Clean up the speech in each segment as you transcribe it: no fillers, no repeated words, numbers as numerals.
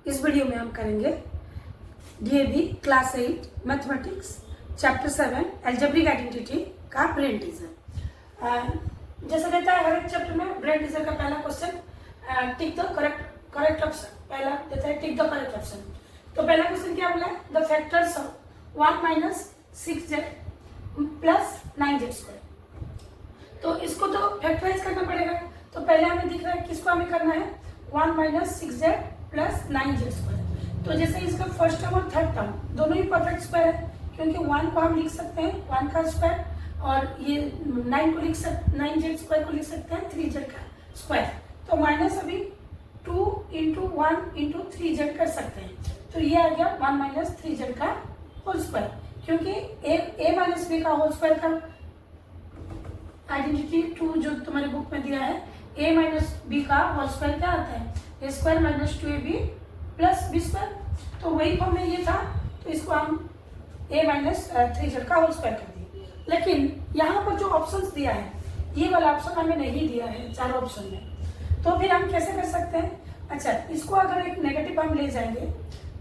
इस वीडियो में हम करेंगे DAV class 8 mathematics chapter 7 algebraic identity का ब्रेन टीजर। जैसा रहता है हर एक चैप्टर में ब्रेन टीजर का पहला question tick the correct option, पहला देता है टिक द करेक्ट ऑप्शन। तो पहला क्वेश्चन क्या बोला है, the factors of 1 minus 6z plus 9z²। तो इसको तो फैक्टराइज करना पड़ेगा। तो पहले हमें दिख रहा है किसको हमें करना है, 1 माइनस 6z प्लस 9z²। तो जैसे इसका फर्स्ट टर्म और थर्ड टर्म दोनों ही परफेक्ट स्क्वायर है, क्योंकि 1 को हम लिख सकते हैं 1 का स्क्वायर, और ये 9z² को लिख सकते हैं 3z का स्क्वायर। तो माइनस अभी 2 इंटू 1 इंटू 3z कर सकते हैं। तो ये आ गया 1 माइनस 3z का होल स्क्वायर, क्योंकि a माइनस b का होल स्क्वायर का आइडेंटिटी 2 जो तुम्हारे बुक में दिया है, a माइनस b का होल स्क्वायर क्या आता है, a² minus 2ab plus b²। तो वही फॉर्म में ये था, तो इसको हम a माइनस 3z का होल स्क्वायर कर दिए। लेकिन यहाँ पर जो ऑप्शंस दिया है, ये वाला ऑप्शन हमें नहीं दिया है चारों ऑप्शन में। तो फिर हम कैसे कर सकते हैं, अच्छा इसको अगर एक नेगेटिव हम ले जाएंगे,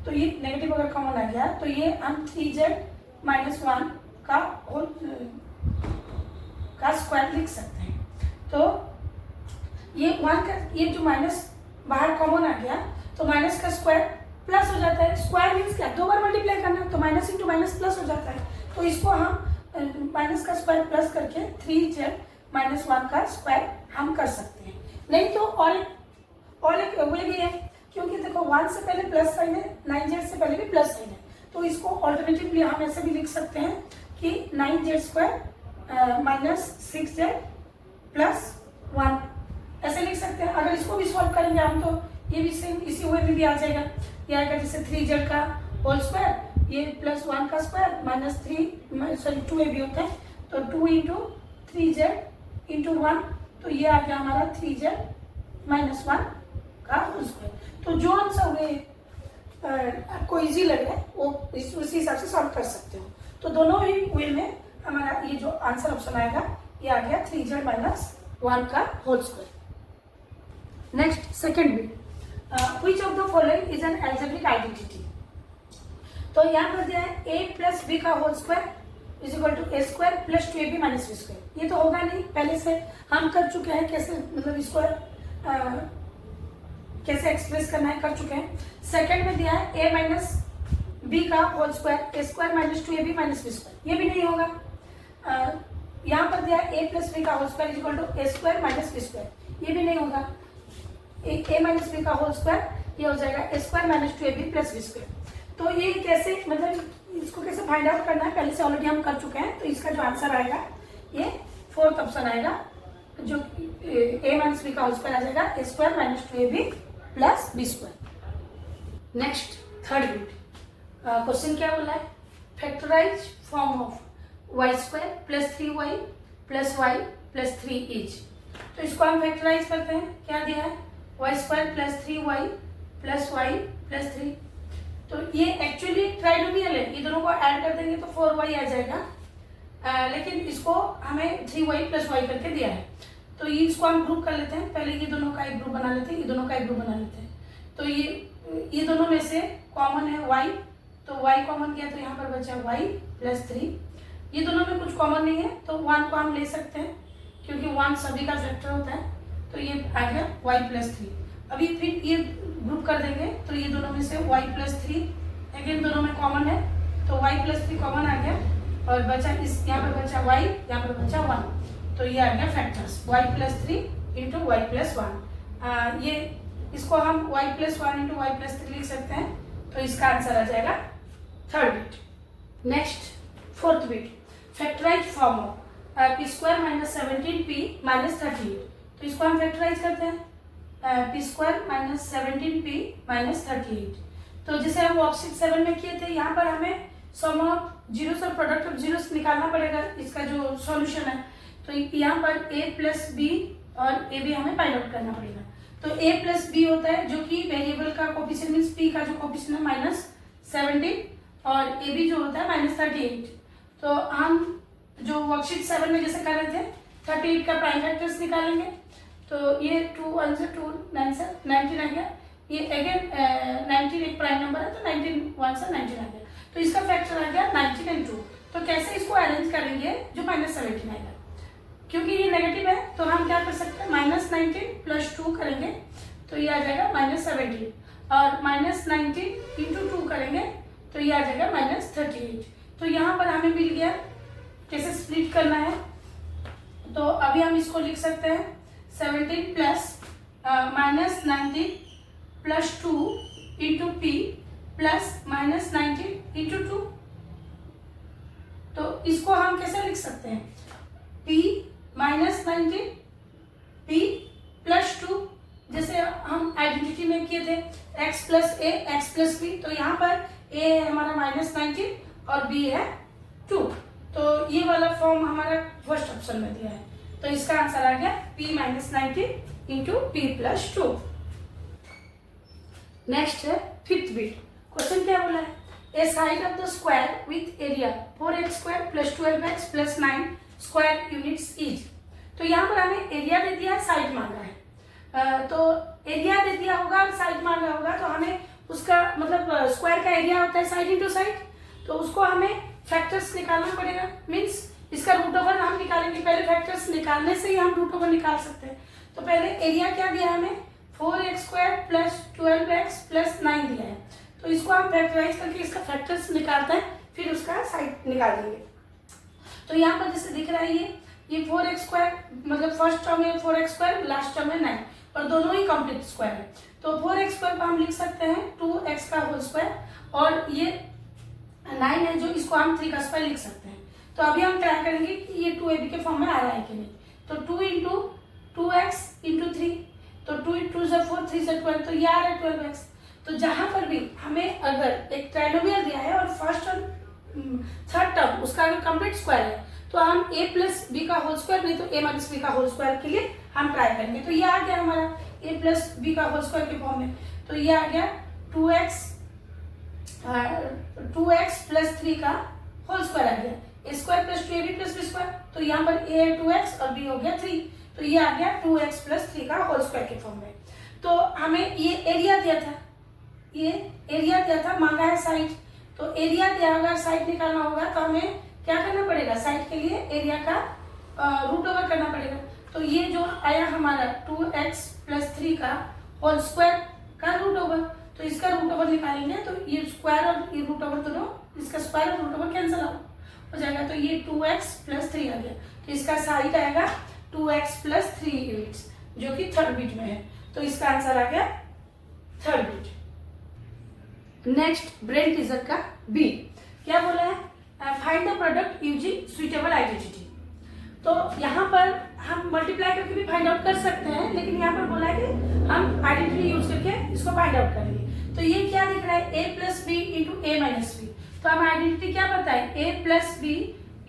तो ये नेगेटिव अगर कॉमन आ गया तो ये हम 3z माइनस 1 का स्क्वायर लिख सकते हैं। तो ये 1 का ये जो माइनस बाहर कॉमन आ गया, तो माइनस का स्क्वायर प्लस हो जाता है। स्क्वायर मीन्स क्या, 2 बार मल्टीप्लाई करना, तो माइनस इंटू माइनस प्लस हो जाता है। तो इसको हम माइनस का स्क्वायर प्लस करके 3z माइनस 1 का स्क्वायर हम कर सकते हैं। नहीं तो और एक वे भी है, क्योंकि देखो 1 से पहले प्लस साइन है, 9z से पहले भी प्लस साइन है। तो इसको ऑल्टरनेटिवली हम ऐसे भी लिख सकते हैं कि 9z² माइनस 6z प्लस 1 ऐसे लिख सकते हैं। अगर इसको भी सॉल्व करेंगे हम, तो ये भी सेम इसी वे में भी आ जाएगा। ये आएगा जैसे 3z का होल स्क्वायर, ये प्लस 1 का स्क्वायर माइनस 2ab होता है, तो 2 इंटू 3z इंटू 1, तो ये आ गया हमारा 3z माइनस 1 का होल स्क्वायर। तो जो आंसर हुए आपको इजी लगे वो उसी हिसाब से सॉल्व कर सकते हो। तो दोनों ही वे में हमारा ये जो आंसर ऑप्शन आएगा, ये आ गया 3z माइनस 1 का whole square. Next second bit, which of the following is an algebraic identity। तो यहाँ पर दिया है a प्लस b का whole square is equal to a² plus 2ab minus b²। ये तो होगा नहीं, पहले से हम कर चुके हैं कैसे, मतलब इसको कैसे एक्सप्रेस करना है कर चुके हैं। सेकंड में दिया है a माइनस b का whole square a² minus 2ab minus b²। ये भी नहीं होगा। यहाँ पर दिया है a प्लस b का whole square is equal to a² minus b²। ये भी नहीं होगा। a माइनस b का होल स्क्वायर ये हो जाएगा a² minus 2ab plus b²। तो ये कैसे, मतलब इसको कैसे फाइंड आउट करना है, पहले से ऑलरेडी हम कर चुके हैं। तो इसका जो आंसर आएगा ये फोर्थ ऑप्शन आएगा, जो a माइनस b का होल स्क्वायर आ जाएगा a² minus 2ab plus b²। Next third bit, question क्या बोला है, factorise form of y² plus 3y plus y plus 3 is. तो इसको हम फैक्टराइज करते हैं। क्या दिया है, y² plus 3y plus y plus 3। तो ये एक्चुअली ट्राइनोमियल है, ये दोनों को ऐड कर देंगे तो 4y आ जाएगा। लेकिन इसको हमें 3y प्लस y करके दिया है, तो ये इसको हम ग्रुप कर लेते हैं। पहले ये दोनों का एक ग्रुप बना लेते हैं, ये दोनों का एक ग्रुप बना लेते हैं। तो ये दोनों में से कॉमन है y, तो y कॉमन किया तो यहाँ पर बचा y प्लस 3। ये दोनों में कुछ कॉमन नहीं है, तो 1 को हम ले सकते हैं, क्योंकि 1 सभी का फैक्टर होता है। तो ये आ गया y प्लस 3। अभी फिर ये ग्रुप कर देंगे, तो ये दोनों में से y प्लस 3 अगेन दोनों में कॉमन है, तो y प्लस 3 कॉमन आ गया, और बचा इस यहाँ पर बचा y, यहाँ पर बचा 1। तो ये आ गया factors y plus 3 into y plus 1। ये इसको हम y plus 1 into y plus 3 लिख सकते हैं। तो इसका आंसर आ जाएगा third bit. Next fourth bit, factorise form of p² minus 17p minus 38। तो इसको हम फैक्टराइज करते हैं, p² माइनस 17p माइनस 38। तो जैसे हम वर्कशीट 7 में किए थे, यहाँ पर हमें सम ऑफ जीरोस और प्रोडक्ट ऑफ जीरोस निकालना पड़ेगा, इसका जो सॉल्यूशन है। तो यहाँ पर a प्लस b और a भी हमें फाइंड आउट करना पड़ेगा। तो a प्लस b होता है, जो कि वेरिएबल का कोफिशिएंट मीन्स p का जो कोफिशिएंट है माइनस 17, और a भी जो होता है माइनस 38। तो हम जो वर्कशीट 7 में जैसे कर रहे थे, 38 का प्राइम फैक्टर्स निकालेंगे। तो ये 2 1 से 2 9 से 19 आ गया। ये अगेन 19 प्राइम नंबर है तो 19 1 से 19 आ गया, तो इसका फैक्टर आ गया 19 एंड 2। तो कैसे इसको अरेंज करेंगे जो -17 आएगा, क्योंकि ये नेगेटिव है तो हम क्या कर सकते हैं -19 प्लस 2 करेंगे तो ये आ जाएगा -17, और -19 इंटू 2 करेंगे तो ये आ जाएगा -38। तो यहाँ पर हमें मिल गया कैसे स्प्लिट करना है, तो अभी हम इसको लिख सकते हैं 17 plus -19 plus 2 into P plus -19 into 2। तो इसको हम कैसे लिख सकते हैं, p -19 p प्लस 2, जैसे हम आइडेंटिटी में किए थे x प्लस ए एक्स प्लस बी, तो यहाँ पर a है हमारा -19 और b है 2, तो ये वाला फॉर्म हमारा फर्स्ट ऑप्शन में दिया है, तो इसका आंसर आ गया p -19 into P plus 2। Next है फिफ्थ बिट। क्वेश्चन क्या बोला है, a side of the square with area 4x² plus 12x plus 9 square units is. तो यहाँ पर हमें एरिया दे दिया, साइड मांगा है, तो एरिया दे दिया होगा और साइड मांगा होगा, तो हमें उसका मतलब स्क्वायर का एरिया होता है साइड इंटू साइड, तो उसको हमें फैक्टर्स निकालना पड़ेगा, मीन्स इसका रूट ओवर हम निकालेंगे, पहले फैक्टर्स निकालने से ही हम रूट ओवर निकाल सकते हैं। तो पहले एरिया क्या दिया है हमें, 4x² प्लस 12x प्लस 9 दिया है, तो इसको हम फैक्टराइज करके इसका फैक्टर्स निकालते हैं, फिर उसका साइड निकाल देंगे। तो यहाँ पर जैसे दिख रहा है ये 4x² मतलब फर्स्ट टर्म है 4x², लास्ट टर्म है 9, और दोनों ही कंप्लीट स्क्वायर है, तो 4x² को हम लिख सकते हैं 2x का होल स्क्वायर, और ये 9 है जो इसको हम 3 का स्क्वायर लिख सकते हैं। तो अभी हम ट्राई करेंगे कि ये 2ab के फॉर्म में आ रहा है कि नहीं, तो 2 इंटू 2x इंटू 3, तो 2 इंटू 4 3 से 12, तो ये आ रहा है 12x। तो जहां पर भी हमें अगर एक ट्राइनोमियल दिया है और फर्स्ट और थर्ड टर्म उसका अगर कंप्लीट स्क्वायर है, तो हम a प्लस बी का होल स्क्वायर, नहीं तो a माइनस बी का होल स्क्वायर के लिए हम ट्राई करेंगे। तो ये आ गया हमारा a प्लस बी का होल स्क्वायर के फॉर्म में, तो ये आ गया 2x प्लस 3 का होल स्क्वायर आ गया, a square plus 2ab plus B square, तो यहाँ पर a है 2x और b हो गया 3, तो ये आ गया 2x प्लस 3 का होल स्क्वायर के फॉर्म में। तो हमें ये एरिया दिया था, ये एरिया दिया था, मांगा है साइड, तो एरिया दिया होगा, साइड निकालना होगा, तो हमें क्या करना पड़ेगा, साइड के लिए एरिया का रूट ओवर करना पड़ेगा। तो ये जो आया हमारा 2x प्लस 3 का होल स्क्वायर का रूट ओवर, तो इसका रूट ओवर निकालेंगे, तो ये स्क्वायर और ये रूट ओवर दोनों, इसका स्क्वायर और रूट ओवर कैंसिल हो जाएगा, तो ये 2x प्लस 3 आ गया, तो इसका साइड आएगा 2x प्लस 3 यूनिट्स, जो कि थर्ड बिट में है, तो इसका आंसर आ गया third bit. Next brain teaser का बी क्या बोला है, find the product using suitable identity. तो यहाँ पर हम मल्टीप्लाई करके भी फाइंड आउट कर सकते हैं, लेकिन यहाँ पर बोला है कि हम आइडेंटिटी यूज करके इसको फाइंड आउट करेंगे। तो ये क्या दिख रहा है, a plus b into A minus b, तो हम आइडेंटिटी क्या बताए, a plus b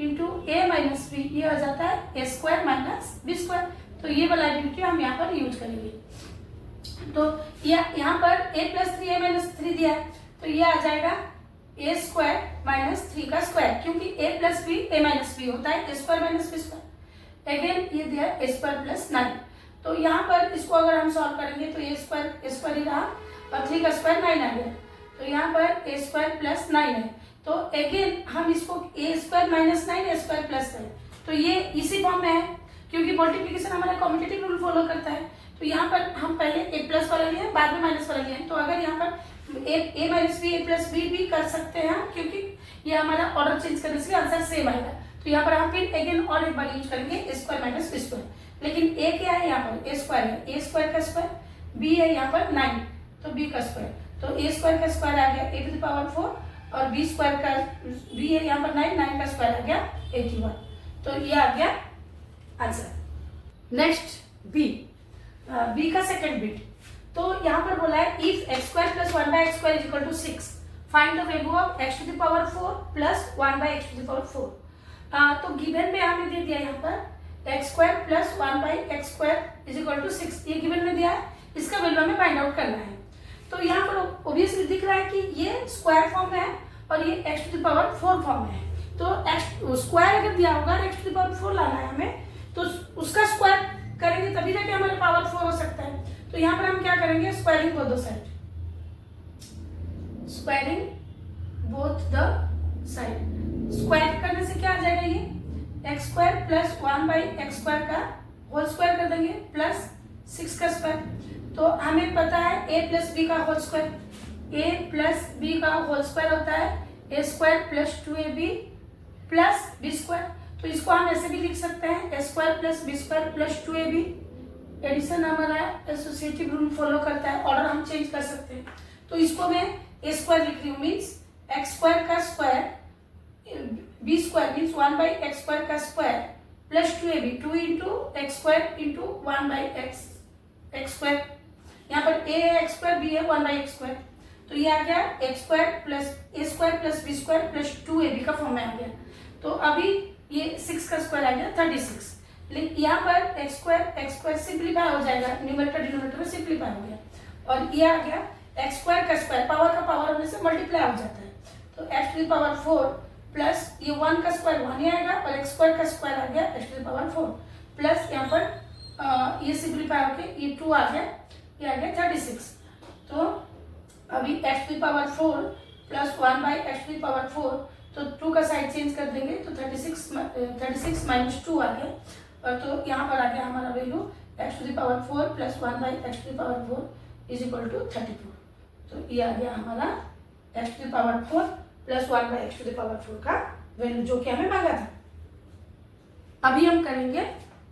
into A minus b, ये हो जाता है a square minus b square, तो ये वाला आइडेंटिटी हम यहाँ पर यूज करेंगे। तो यहाँ पर a प्लस 3 a माइनस 3 दिया है, तो ये आ जाएगा a स्क्वायर माइनस 3 का स्क्वायर, क्योंकि a plus b a minus b होता है a square minus b square. Again ये दिया a स्क्वायर प्लस 9, तो यहाँ पर इसको अगर हम सॉल्व करेंगे तो a स्क्वायर ही रहा और 3 का स्क्वायर 9 आ गया, तो यहाँ पर a स्क्वायर प्लस 9 है, तो अगेन हम इसको a square minus 9 a square plus 9, तो ये इसी फॉर्म में है, क्योंकि मल्टीप्लिकेशन हमारा कम्यूटेटिव रूल फॉलो करता है। तो यहाँ पर हम पहले a प्लस वाला लिए बाद में माइनस वाला लिए, तो अगर यहाँ पर a minus b a plus b भी कर सकते हैं, क्योंकि ये हमारा ऑर्डर चेंज करने से आंसर सेम आएगा। तो यहाँ पर हम फिर अगेन और एक बार यूज करेंगे a square minus b square, लेकिन a क्या है, यहाँ पर a स्क्वायर है, a स्क्वायर का स्क्वायर, b है यहाँ पर 9, तो b का स्क्वायर, तो a स्क्वायर का स्क्वायर आ गया a टू द पावर 4, और b स्क्वायर का b है यहाँ पर 9 का स्क्वायर आ गया 81, तो ये आ गया आंसर। नेक्स्ट b का सेकेंड बिट, तो यहाँ पर बोला है if x square plus 1 by x square is equal to 6, find the value of x to the power 4 plus 1 by x to the power 4। तो गिवन में हमें दे दिया यहाँ पर x square plus 1 by x square is equal to 6, ये given में दिया है, इसका वैल्यू हमें फाइंड आउट करना है। तो यहाँ पर ऑब्वियसली दिख रहा है कि ये स्क्वायर फॉर्म में है और ये x to the power 4 form में है, तो x स्क्वायर अगर दिया होगा x टू द पावर 4 लाना है हमें, तो उसका स्क्वायर करेंगे तभी जाके हमारे पावर 4 हो सकता है। तो यहाँ पर हम क्या करेंगे, स्क्वायरिंग बोथ दो side, squaring both the side. Square करने से क्या आ जाएगा, ये एक्स स्क्वायर प्लस 1/x² का होल स्क्वायर कर देंगे प्लस 6 का स्क्वायर। तो हमें पता है a प्लस बी का whole square, a plus B का होल स्क्वायर होता है a² plus 2ab plus b²। तो इसको हम ऐसे भी लिख सकते हैं a² plus b² plus 2ab। Addition हमारा एसोसिएटिव रूल फॉलो करता है, ऑर्डर हम चेंज कर सकते हैं। तो इसको मैं a² लिख रही हूँ, मीन्स x² का स्क्वायर b² मीन्स 1/x² का square plus 2ab, 2 into x² into 1/x²। यहाँ पर a है x² b है 1/x²। तो ये आ गया x² plus a² plus b² plus 2ab का फॉर्म में आ गया। तो अभी ये 6 का स्क्वायर आ गया 36। लेकिन यहाँ पर x² सिंप्लीफाई हो जाएगा, न्यूमरेटर डिनोमिनेटर में सिंप्लीफाई हो गया, और ये आ गया x² का स्क्वायर, पावर का पावर होने से मल्टीप्लाई हो जाता है। तो x⁴ प्लस ये 1 का स्क्वायर 1 ही आएगा, और x² का स्क्वायर आ गया x⁴ प्लस यहाँ पर ये सिंप्लीफाई होके ये 2 आ गया, ये आ गया 36। तो अभी x⁴ प्लस 1/x⁴, तो 2 का साइड चेंज कर देंगे तो 36 माइनस 2 आ गया, और तो यहाँ पर आ गया हमारा value x⁴ plus 1/x⁴ is equal to 34। तो ये आ गया हमारा x⁴ प्लस 1/x⁴ का वैल्यू जो कि हमें मांगा था। अभी हम करेंगे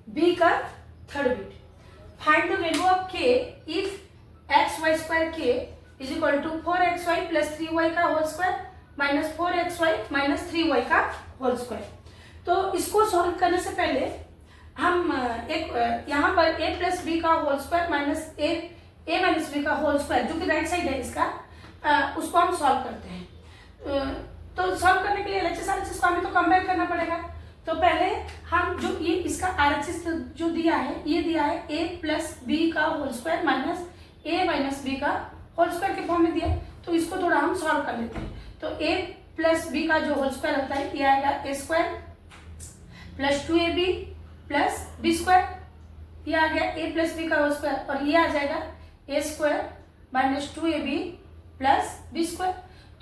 b का third bit. Find the value of k if xy² k is equal to 4xy plus 3y का whole square minus 4xy minus 3y का होल स्क्वायर। तो इसको सॉल्व करने से पहले हम एक यहाँ पर a प्लस बी का whole square minus a minus B का होल स्क्वायर जो कि राइट साइड है इसका, उसको हम सॉल्व करते हैं। तो सॉल्व करने के लिए LHS RHS को हमें तो कंपेयर करना पड़ेगा। तो पहले हम जो ये इसका RHS जो दिया है, ये दिया है a प्लस बी का whole square minus a minus B का होल स्क्वायर के फॉर्म में दिया है। तो इसको थोड़ा हम सॉल्व कर लेते हैं। तो a प्लस बी का जो होल स्क्वायर होता है ये आएगा a² plus 2ab plus b², ये आ गया a प्लस बी का होल स्क्वायर, और ये आ जाएगा a² minus 2ab plus b²।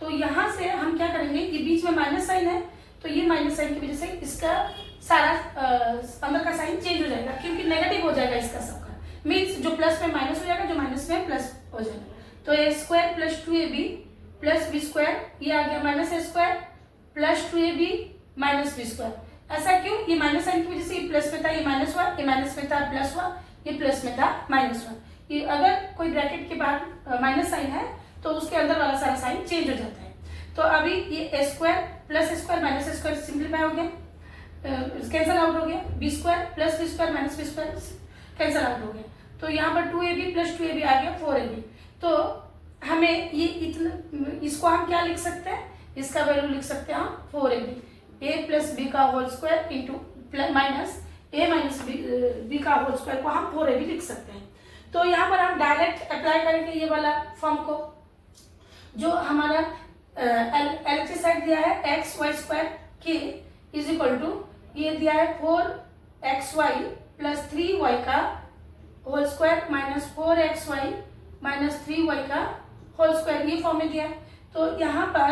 तो यहाँ से हम क्या करेंगे, ये बीच में माइनस साइन है, तो ये माइनस साइन की वजह से इसका सारा अंदर का साइन चेंज हो जाएगा, क्योंकि नेगेटिव हो जाएगा इसका सबका, मीन्स जो प्लस में माइनस हो जाएगा, जो माइनस में प्लस हो जाएगा। तो a² plus 2ab plus b², ये आ गया minus a² plus 2ab minus b²। ऐसा क्यों, ये माइनस साइन की वजह से ये प्लस में था, ये माइनस हुआ, ये माइनस में था प्लस हुआ, ये प्लस में था माइनस हुआ। ये अगर कोई ब्रैकेट के बाद माइनस साइन है तो उसके अंदर वाला सारा साइन चेंज हो जाता है। तो अभी ये a² plus a² minus a² simplify हो गया, कैंसल आउट हो गया, b² plus b² minus b² cancel out हो गया। तो यहाँ पर 2ab प्लस 2ab आ गया 4ab। तो हमें ये इतना, इसको हम क्या लिख सकते हैं, इसका वैल्यू लिख सकते हैं हम 4ab, a प्लस बी का whole square into minus a minus B का होल स्क्वायर को हम 4ab लिख सकते हैं। तो यहाँ पर हम डायरेक्ट अप्लाई करेंगे ये वाला फॉर्म को, जो हमारा LHS साइड दिया है xy² k is equal to, ये दिया है 4xy प्लस 3y का whole square minus 4xy minus 3y का होल स्क्वायर, ये फॉर्म में दिया है। तो यहाँ पर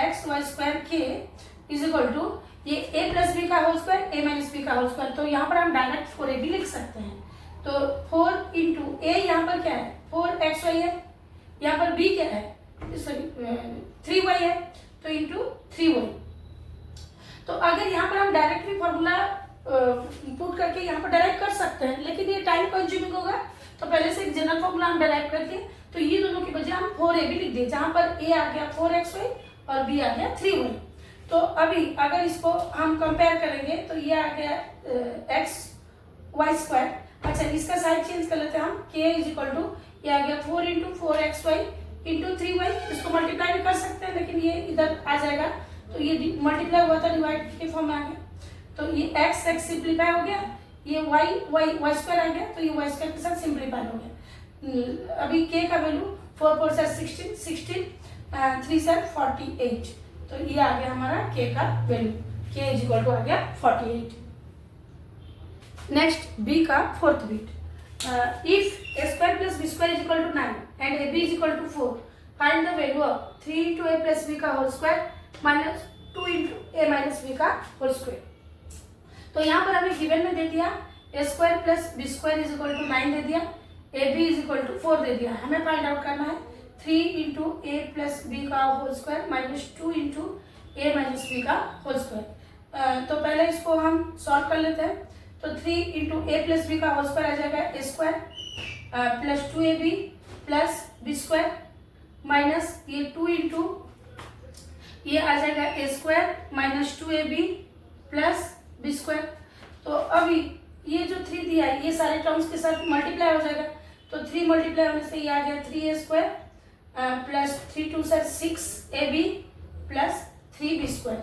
xy² k is equal to ये a प्लस बी का whole square a minus B का होल स्क्वायर। तो यहाँ पर हम डायरेक्ट 4ab लिख सकते हैं। तो 4 इंटू a यहाँ पर क्या है 4xy है, यहाँ पर b क्या है सॉरी 3y है, तो इंटू 3y। तो अगर यहाँ पर हम डायरेक्टली फॉर्मूला पुट करके यहाँ पर डायरेक्ट कर सकते हैं, लेकिन ये टाइम कंज्यूमिंग होगा, तो पहले से एक जनरल फॉर्मूला हम डायरेक्ट करके, तो ये दोनों की बजाय हम 4ab लिख दिए, जहां पर a आ गया 4xy और b आ गया 3y। तो अभी अगर इसको हम कंपेयर करेंगे तो ये आ गया xy²। अच्छा, इसका साइड चेंज कर लेते हैं हम, k इज इक्वल टू ये आ गया 4 इंटू 4xy इंटू 3y। इसको मल्टीप्लाई भी कर सकते हैं, लेकिन ये इधर आ जाएगा, तो ये मल्टीप्लाई हुआ था डिवाइड के फॉर्म में आ गया। तो ये x सिंप्लीफाई हो गया, ये y² आ गया, तो ये y² के साथ सिंप्लीफाई हो गया। अभी k का वैल्यू 4 4 16 16 3 7 48। तो ये आ गया हमारा k का value, k is equal to आ गया 48। नेक्स्ट b का fourth bit, if a² plus b² is equal to 9 and ab is equal to 4, find the value of 3 into A plus B का होल स्क्वायर माइनस 2 इंटू ए minus B का whole square. तो यहाँ पर हमें given में दे दिया A square plus B square is equal to 9 दे दिया, a b is equal to 4 दे दिया। हमें फाइंड आउट करना है 3 इंटू ए प्लस बी का होल स्क्वायर माइनस 2 इंटू ए माइनस बी का होल स्क्वायर। तो पहले इसको हम सॉल्व कर लेते हैं। तो 3 इंटू ए प्लस बी का होल स्क्वायर आ जाएगा A square plus 2 A B plus B square minus ये 2 इंटू ये आ जाएगा A square minus 2 A B plus B square. तो अभी ये जो 3 दिया है ये सारे टर्म्स के साथ मल्टीप्लाई हो जाएगा। तो 3 मल्टीप्लाई होने से ये आ गया 3 A square plus 3 2 sir 6 A B plus 3 B square,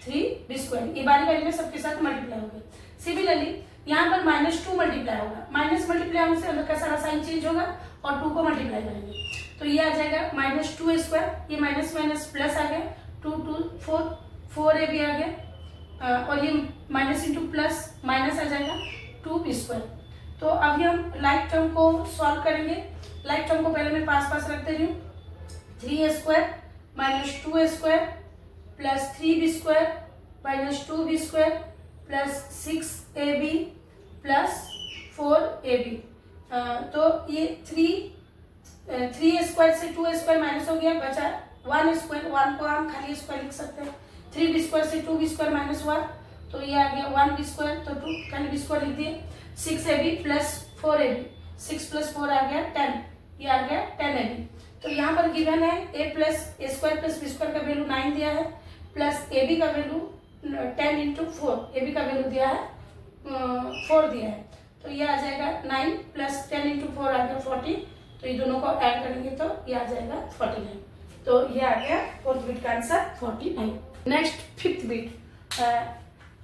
3 B square. ये बारी बारी में सबके साथ मल्टीप्लाई हो गया। सिमिलरली यहाँ पर -2 मल्टीप्लाई होगा, माइनस मल्टीप्लाई होने से अंदर का सारा साइन चेंज होगा और 2 को मल्टीप्लाई करेंगे तो ये आ जाएगा -2 ए स्क्वायर, ये माइनस माइनस प्लस आ गया 2 2 4 4 ए बी आ गया और ये माइनस इंटू प्लस माइनस आ जाएगा 2 बी स्क्वायर। तो अभी हम लाइक टर्म को सॉल्व करेंगे। लाइक टर्म को पहले मैं पास रख दे रही हूँ। 3 A square minus 2 A square plus 3 B square minus 2 B square plus 6 A B plus 4 A B. तो ये 3 ए स्क्वायर से 2 ए स्क्वायर माइनस हो गया, बचा 1 स्क्वायर। 1 को हम खाली स्क्वायर लिख सकते हैं। 3 बी स्क्वायर से 2 बी स्क्वायर माइनस 1 तो ये आ गया 1 बी स्क्वायर, तो 2 खाली बी स्क्वायर लिख दिए। 6 A B plus 4 A b, 6 plus 4 आ गया 10, ये आ गया 10 ए बी। तो यहाँ पर गिवन है A plus A square plus B square का वैल्यू 9 दिया है प्लस ए बी का वैल्यू 10 इंटू 4, ए बी का वैल्यू दिया है 4 दिया है। तो ये आ जाएगा 9 प्लस 10 इंटू 4 आ गया 40। तो ये दोनों को ऐड करेंगे तो ये आ जाएगा 49। तो ये आ गया फोर्थ बीट का answer 49। Next fifth bit,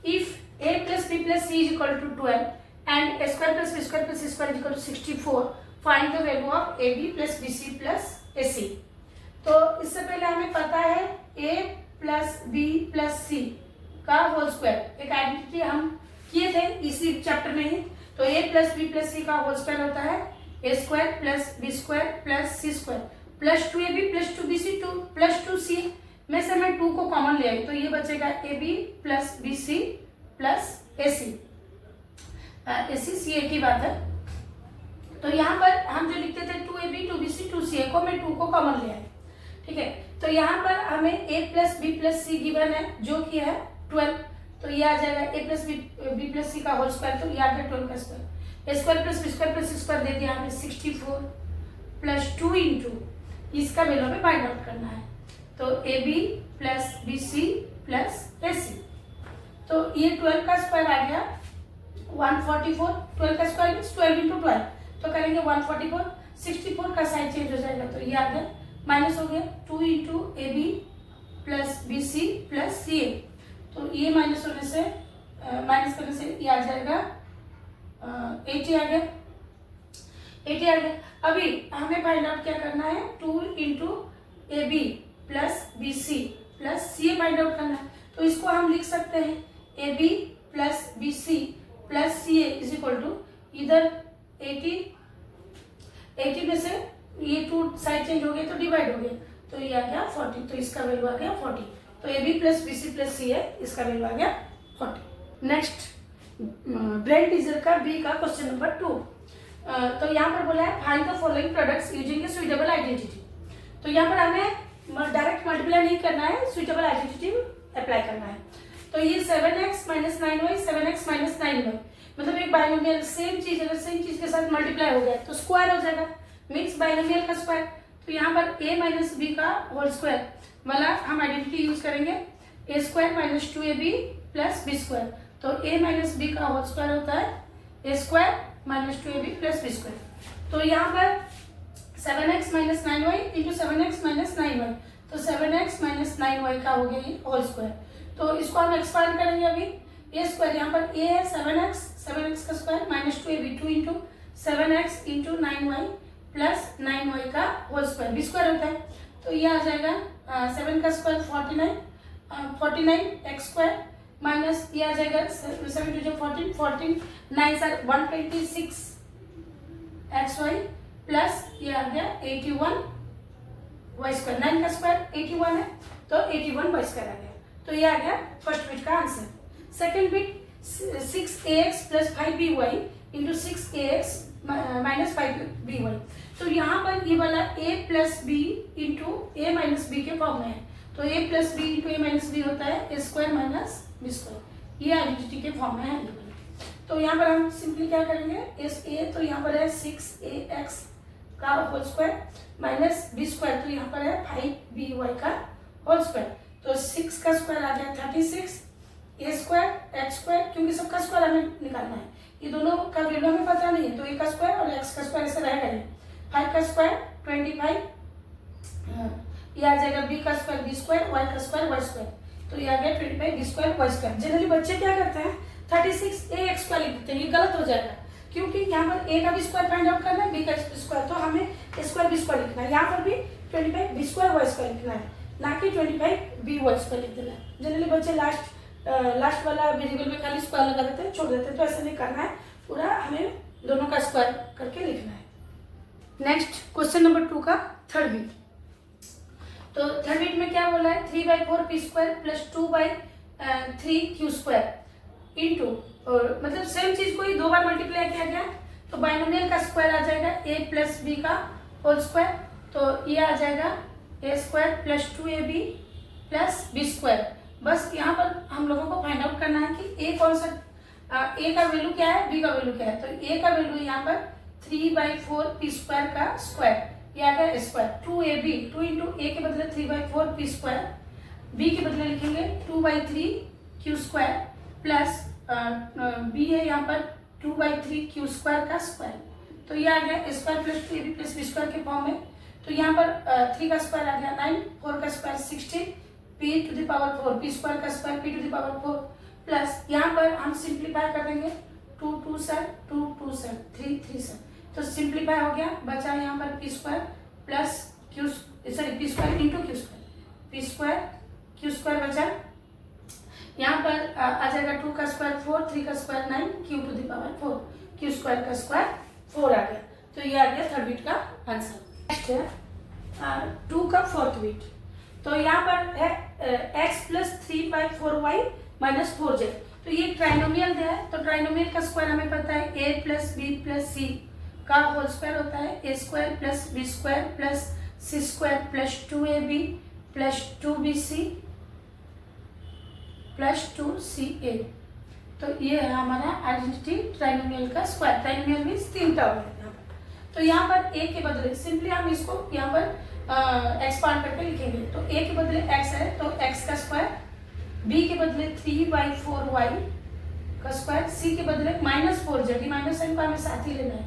if A plus B plus C is equal to 12 and A square plus B square plus C square is equal to 64, find the value of A B plus B C plus A C. तो इससे पहले हमें पता है A plus B plus सी का whole square, एक identity हम किए थे इसी चैप्टर में ही। तो ए प्लस बी प्लस सी का होल स्क्वायर होता है ए square plus B square plus C square plus 2 A B plus 2 B C plus 2 C में से मैं 2 को कॉमन ले आई तो ये बचेगा A B plus B C plus A C. A C C A की बात है। तो यहाँ पर हम जो लिखते थे 2 ए बी 2 बी सी 2 सी ए को मैं 2 को कॉमन ले आई, ठीक है। तो यहाँ पर हमें A plus B plus C given है जो कि है 12। तो ये आ जाएगा ए प्लस बी प्लस सी का होल स्क्वायर, तो ये आ गया 12 का square. A square plus B square plus C square दे दिया हमें 64 प्लस 2 इंटू इसका वैल्यू हमें फाइंड आउट करना है। तो A B plus B C plus A C. तो ये 12 का स्क्वायर आ गया 144, 12 का स्क्वायर मीन्स 12 इंटू 12 तो करेंगे 144। 64 का साइड चेंज हो जाएगा तो ये आ गया माइनस हो गया 2 into A B plus B C plus C A. तो ये माइनस होने से माइनस करने से ये आ जाएगा 80 आ गया, 80 आ गया। अभी हमें फाइंड आउट क्या करना है 2 into A B plus B C plus C a find out करना है। तो इसको हम लिख सकते हैं a B plus B C plus C a is equal to इधर 80 में से ये 2 साइड चेंज हो गए तो डिवाइड हो गए तो ये आ गया 40। तो इसका वैल्यू आ गया 40। तो A B plus B C plus सी है इसका वैल्यू आ गया 40। नेक्स्ट ब्रेन टीजर का बी का क्वेश्चन नंबर 2। तो यहाँ पर बोला है find the following products using a suitable identity. तो यहाँ पर हमें डायरेक्ट मल्टीप्लाई नहीं करना है, सुइटेबल आइडेंटिटी अप्लाई करना है। तो ये 7x minus 9y 7x minus 9y मतलब एक बाइनोमियल सेम चीज अगर सेम चीज के साथ मल्टीप्लाई हो गया तो स्क्वायर हो जाएगा, मीन्स बाइनोमियल का स्क्वायर। तो यहाँ पर a माइनस बी का होल स्क्वायर मतलब हम आइडेंटिटी यूज करेंगे A square minus 2 A B plus B square. तो a माइनस बी का होल स्क्वायर होता है ए square minus 2 A B plus B square. तो यहाँ पर 7x minus 9y into 7x minus 9y तो 7x माइनस 9y का हो गया ये होल स्क्वायर। तो इसको हम एक्सपांड करेंगे अभी। ए स्क्वायर यहाँ पर a है 7x का स्क्वायर माइनस 2 ए b 2 into 7x into 9y plus 9y का होल स्क्वायर बी स्क्वायर होता है। तो ये आ जाएगा 7 का स्क्वायर 49 एक्स स्क्वायर माइनस ये आ जाएगा 7 टू 14 9 सर 126 एक्स वाई प्लस ये आ गया 81 वाई स्क्वायर, 9 का स्क्वायर 81 है तो 81 वाई स्क्वायर आ गया। तो ये आ गया फर्स्ट बिट का answer. Second bit 6ax plus 5by into 6ax minus 5by। तो यहाँ पर ये वाला a plus b into A minus b के फॉर्म में है, तो a plus b into A minus b होता है ए स्क्वायर माइनस बी स्क्वायर, ये आइडेंटिटी के फॉर्म में है। तो यहाँ पर हम सिंपली क्या करेंगे, इस a तो यहाँ पर है 6ax का whole square minus b square, तो यहाँ पर है 5by का होल स्क्वायर, तो 6 का स्क्वायर आ गया 36, ए स्क्वायर एक्स स्क्वायर, क्योंकि सबका स्क्वायर हमें निकालना है, ये दोनों का वैल्यू हमें पता नहीं है, तो ए का स्क्वायर और एक्स का स्क्वायर ऐसे रहेगा नहीं। 5 का स्क्वायर 25, ये आ जाएगा बी का स्क्वायर बी स्क्वायर, वाई का स्क्वायर वाई स्क्वायर, तो ये आ गया 25 b square y square. Generally बच्चे क्या करते हैं 36 ए एक्स स्क्वायर लिख देते हैं, ये गलत हो जाएगा, क्योंकि यहाँ पर ए का भी स्क्वायर फाइंड आउट करना है, बी का स्क्वायर, तो हमें ए स्क्वायर बी स्क्वायर लिखना है, यहाँ पर भी 25 बी स्क्वायर वाई स्क्वायर लिखना है, ना कि 25 बी वाई स्क्वायर लिख देना है। जनरली बच्चे लास्ट वाला वेरिएबल में खाली स्क्वायर लगा देते हैं, छोड़ देते हैं, तो ऐसा नहीं करना है, पूरा हमें दोनों का स्क्वायर करके लिखना है। नेक्स्ट क्वेश्चन नंबर 2 का थर्ड बिट। तो थर्ड बिट में क्या बोला है 3/4 P square plus 2/3 Q square into, और मतलब सेम चीज को ही 2 बार मल्टीप्लाई किया गया, तो बाइनोमियल का स्क्वायर आ जाएगा a प्लस बी का होल स्क्वायर, तो ये आ जाएगा a square plus 2ab plus B square. बस यहाँ पर हम लोगों को फाइंड आउट करना है कि a कौन सा, a का वैल्यू क्या है b का वैल्यू क्या है, तो a का वैल्यू यहाँ पर 3/4 पी स्क्वायर का स्क्वायर, ये आ गया स्क्वायर 2ab, 2 इंटू ए के बदले 3/4 पी स्क्वायर, बी के बदले लिखेंगे 2/3 क्यू स्क्वायर प्लस बी है यहाँ पर 2/3 क्यू स्क्वायर का स्क्वायर, तो ये आ गया square plus 2ab plus B square के फॉर्म में। तो यहाँ पर 3 का स्क्वायर आ गया 9, 4 का square 16, p to the power 4, P square का square p to the power 4 plus यहाँ पर हम सिंप्लीफाई कर देंगे 2 2 7 2 2 7 3 3 7, तो सिंप्लीफाई हो गया, बचा यहाँ पर P square plus Q sorry P square into Q square, P square Q square बचा, यहाँ पर आ जाएगा 2 का स्क्वायर 4, 3 का square 9, q to the power 4, q square का स्क्वायर 4 आ गया, तो ये आ गया थर्ड बिट का आंसर। नेक्स्ट है 2 का फोर्थ बिट। तो यहाँ पर है x plus 3/4y minus 4z, तो ये ट्राइनोमियल दिया है, तो ट्राइनोमियल का स्क्वायर हमें पता है a प्लस बी प्लस सी का होल स्क्वायर होता है a square plus B square plus C square plus 2ab plus 2bc plus 2ca, तो ये है हमारा आइडेंटिटी ट्राइनोमियल का स्क्वायर। ट्राइनोमियल मीन्स 3 टर्म है यहाँ पर, तो यहाँ पर a के बदले सिंपली हम इसको यहाँ पर एक्सपांड करके लिखेंगे, तो a के बदले x है तो x का स्क्वायर, b के बदले 3/4y का स्क्वायर, c के बदले -4z, माइनस साइन को हमें साथ ही लेना है,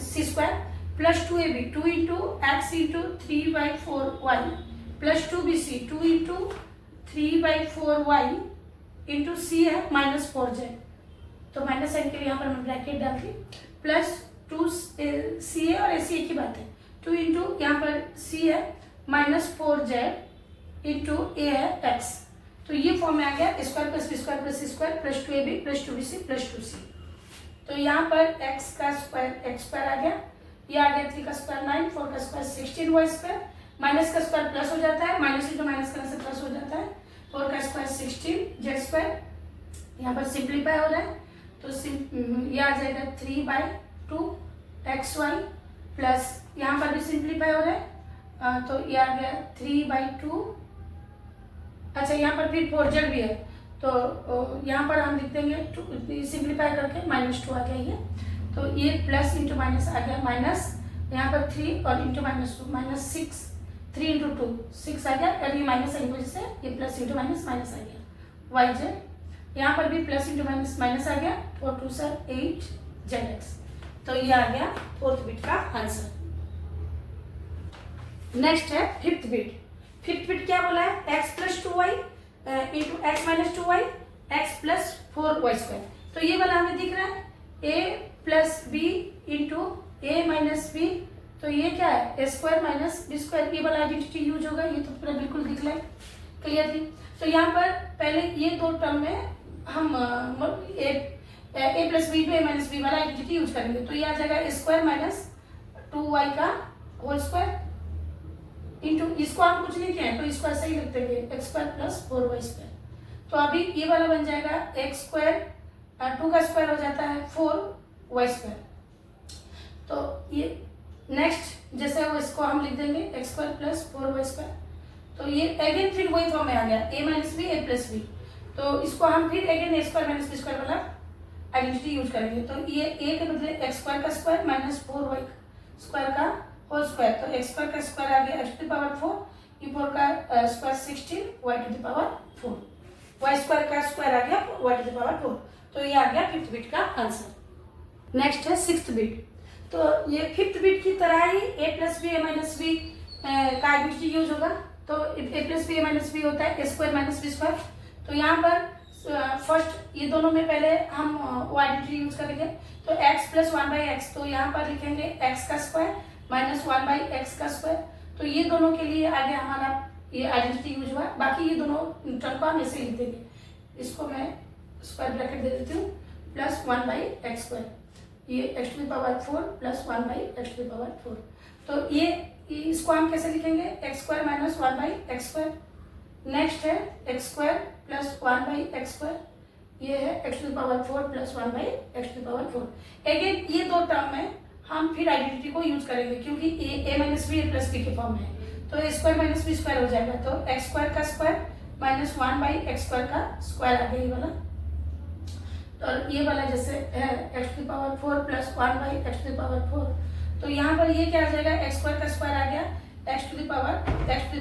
C square plus 2ab 2 into X into 3/4y plus 2bc 2 into 3/4y into c है -4z, तो माइनस साइन के लिए यहाँ पर मैं ब्रैकेट डाल दी, प्लस 2ca और ac एक ही बात है, 2 इंटू यहाँ पर c है -4z इंटू a है x, तो ये फॉर्म में आ गया square plus B square plus सी square plus 2ab plus 2bc plus 2c, तो यहाँ पर x का स्क्वायर x स्क्वायर आ गया, ये आ गया 3 का स्क्वायर 9, 4 का स्क्वायर 16 वाई स्क्वायर, माइनस का स्क्वायर प्लस हो जाता है, माइनस इंटू माइनस करने से प्लस हो जाता है, 4 का स्क्वायर 16 जेड स्क्वायर, यहाँ पर सिंप्लीफाई हो रहा है, तो ये आ जाएगा 3/2 xy प्लस यहाँ पर भी सिंप्लीफाई हो रहा है, तो ये आ गया 3/2, अच्छा यहाँ पर फिर 4z भी है, तो यहाँ पर हम लिख देंगे सिंप्लीफाई करके -2 आ गया ये, तो ये प्लस इंटू माइनस आ गया माइनस, यहाँ पर 3 और इंटू -2 -6, 3 इंटू 2 6 आ गया, और ये माइनस साइन की वजह से ये प्लस इंटू माइनस माइनस आ गया yz, यहाँ पर भी प्लस इंटू माइनस माइनस आ गया, 4 2 8 zx, तो ये आ गया फोर्थ बिट का आंसर। नेक्स्ट है फिफ्थ बिट। फिफ्थ बिट क्या बोला है x plus 2y into x minus 2y x plus 4y square, तो ये वाला हमें दिख रहा है a plus b into A minus b, तो ये क्या है ए स्क्वायर माइनस बी स्क्वायर, ये वाला आइडेंटिटी यूज होगा, ये तो पूरा बिल्कुल दिख रहा है क्लियर थी। तो यहाँ पर पहले ये दो टर्म में हम A plus B to A minus B वाला आइडेंटिटी यूज करेंगे, तो ये आ जाएगा स्क्वायर माइनस 2y का होल स्क्वायर इसको हम कुछ नहीं किए हैं, तो इसको ऐसे ही लिख देंगे x square plus 4y square. तो अभी ये वाला बन जाएगा एक्स स्क्वायर, 2 का स्क्वायर हो जाता है 4y स्क्वायर। तो ये नेक्स्ट जैसे वो इसको हम लिख देंगे x square plus 4y square. तो ये अगेन फिर वही फॉर्म में आ गया a minus b a plus b. तो इसको हम फिर again a square minus b square वाला आइडेंटिटी यूज करेंगे। तो ये a के बदले एक्स स्क्वायर का स्क्वायर माइनस 4y स्क्वायर का होल स्क्वायर। तो एक्स स्क्वायर का स्क्वायर आ गया एक्स टू द पावर 4, ये 4 का square 16, y to the power 4, y square का स्क्वायर आ गया y टू द पावर 4। तो ये आ गया 5th बिट का आंसर। नेक्स्ट है 6th बिट। तो ये 5th बिट की तरह ही a plus b a minus B का आइडेंटिटी यूज होगा। तो a plus b a minus b होता है ए स्क्वायर माइनस बी स्क्वायर। तो यहाँ पर फर्स्ट ये दोनों में पहले हम वो आइडेंटिटी यूज करेंगे। तो x प्लस 1/x, तो यहाँ पर लिखेंगे x का स्क्वायर माइनस 1/x का स्क्वायर। तो ये दोनों के लिए आगे हमारा ये आइडेंटिटी यूज हुआ। बाकी ये दोनों टर्म को हम ऐसे लिख देंगे, इसको मैं स्क्वायर ब्रैकेट दे देती हूँ प्लस 1/x स्क्वायर, ये x to the power 4 plus 1/x to the power 4। तो ये इसको हम कैसे लिखेंगे x square minus 1/x square. Next है x square plus 1/x square, ये है x to the power 4 plus 1/x to the power 4। Again ये दो टर्म में हम फिर आइडेंटिटी को यूज करेंगे क्योंकि a minus b a plus b के फॉर्म में है। तो a square minus b square हो जाएगा। तो x स्क्वायर का स्क्वायर माइनस 1/x स्क्वायर का स्क्वायर आ गया ये वाला। तो ये वाला जैसे है x to the power 4 plus 1/x to the power 4। तो यहाँ पर ये क्या आ जाएगा, x स्क्वायर का स्क्वायर आ गया x टू द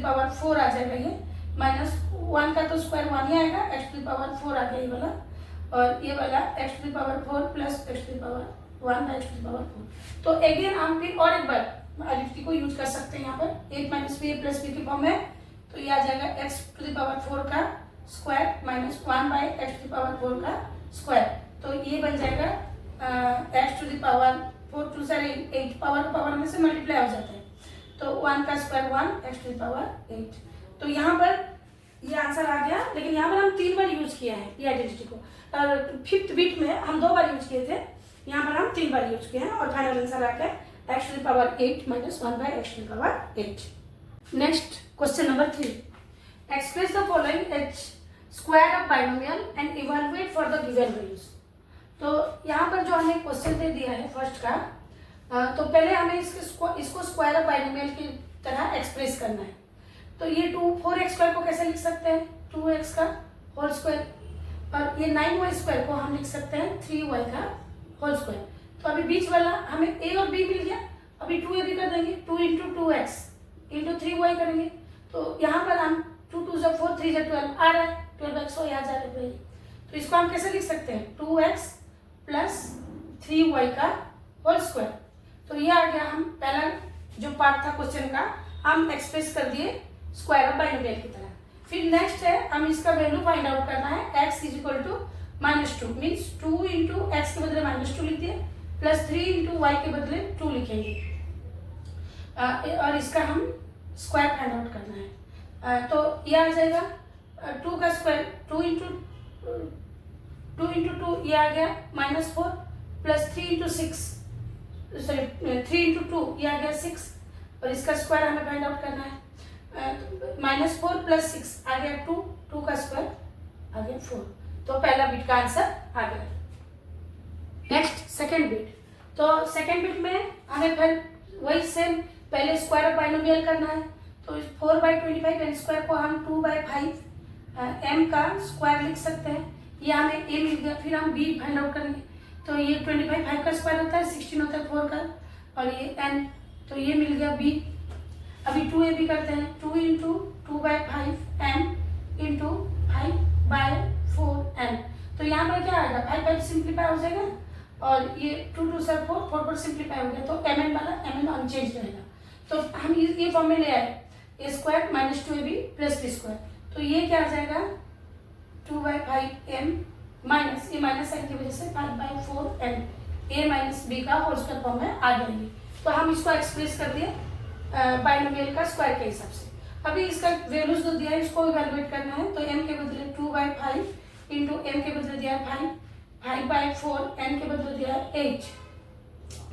पावर 4 आ जाएगा, ये माइनस 1 का तो स्क्वायर 1 ही आएगा, x टू द पावर 4 आ गया ये वाला। और ये वाला x to the power 4 plus x to the power 1/x to the power 4। तो अगेन हम फिर और एक बार आइडेंटिटी को यूज कर सकते हैं यहाँ पर a minus b a plus b के फॉर्म में। तो ये आ जाएगा x टू द पावर 4 का square minus 1/x to the power 4 का स्क्वायर। तो ये बन जाएगा x to the power 4 to 8, power में से मल्टीप्लाई हो जाता है। तो 1 का square 1 x to the power 8। तो यहाँ पर ये आंसर आ गया, लेकिन यहाँ पर हम 3 बार यूज किया है ये आइडेंटिटी को। और 5th बिट में हम 2 बार यूज किए थे, यहाँ पर हम 3 बार यूज किए हैं और फाइनल आंसर आ गया x to the power 8 minus 1/x to the power 8। Next question number 3, express the following h square of binomial and evaluate for the given values. तो यहाँ पर जो हमें क्वेश्चन दे दिया है फर्स्ट का, तो पहले हमें इसको स्क्वायर ऑफ बाइनोमियल की तरह एक्सप्रेस करना है। तो ये 4x स्क्वायर को कैसे लिख सकते हैं, 2x का होल स्क्वायर, और ये 9y स्क्वायर को हम लिख सकते हैं 3y का होल स्क्वायर। तो अभी बीच वाला हमें a और b मिल गया, अभी 2a भी कर देंगे, 2 इंटू 2x इंटू 3y करेंगे। तो यहाँ पर हम 2 2 जा 4 3 जा 12 आ रहा है, 12x हो, यहाँ जा रहा है। तो इसको हम कैसे लिख सकते हैं, 2x प्लस 3y का होल स्क्वायर। तो ये आ गया, हम पहला जो पार्ट था क्वेश्चन का हम एक्सप्रेस कर दिए स्क्वायर ऑफ बाइनोमियल की तरह। फिर नेक्स्ट है हम इसका वैल्यू फाइंड आउट करना है, x is equal to -2 means 2 into x के बदले -2 लिख दिए, प्लस 3 इंटू वाई के बदले 2 लिखेंगे। और इसका हम स्क्वायर फाइंड आउट करना है। तो ये आ जाएगा 2 का स्क्वायर 2 इंटू 2 ये आ गया -4 प्लस 3 इंटू 6 सॉरी 3 इंटू 2 ये आ गया 6, और इसका स्क्वायर हमें फाइंड आउट करना है। -4 प्लस 6 आ गया 2 का स्क्वायर आ गया 4। तो पहला बिट का आंसर आ गया। Next second bit. तो सेकंड बिट में हमें फिर वही सेम पहले स्क्वायर ऑफ बाइनोमियल करना है। तो 4/25 n स्क्वायर को हम 2/5 m का स्क्वायर लिख सकते हैं। ये हमें a मिल गया, फिर हम b फाइंड आउट करेंगे। तो ये 25 5 का स्क्वायर होता है, 16 होता है 4 का, और ये n, तो ये मिल गया b। अभी 2a भी करते हैं, 2 इंटू 2/5 m इंटू 5/4 n। तो यहाँ पर क्या आएगा, 5 सिंप्लीफाई हो जाएगा, और ये 2 2 4 4 सिंप्लीफाई हो गया। तो mn वाला mn अनचेंज रहेगा। तो हम ये फॉर्म में ले आए a square minus 2ab plus b square. तो ये क्या आ जाएगा 2/5m माइनस, ये माइनस साइन की वजह से 5/4n, a माइनस b का होल स्क्वायर फॉर्म में आ जाएंगे। तो हम इसको एक्सप्रेस कर दिए बाइनोमियल का स्क्वायर के हिसाब से। अभी इसका वैल्यूज जो दिया है इसको इवैल्यूएट करना है। तो m के बदले 2/5 इंटू m के बदले दिया है 5, 5/4 n के बदले दिया है 8,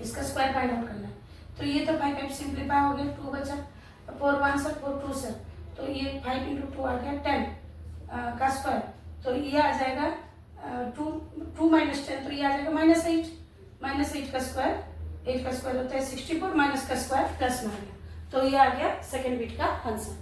इसका स्क्वायर फाइंड आउट करना है। तो ये तो 5 सिंप्लीफाई हो गया, 2 बचा। 4 1 सर 4 2 सर, तो ये 5 इंटू 2 आ गया 10 का स्क्वायर, तो ये आ जाएगा 2 माइनस 10, तो ये आ जाएगा -8 का स्क्वायर, 8 का स्क्वायर होता है 64 माइनस का स्क्वायर प्लस में आ गया, तो ये आ गया सेकेंड बिट का आंसर।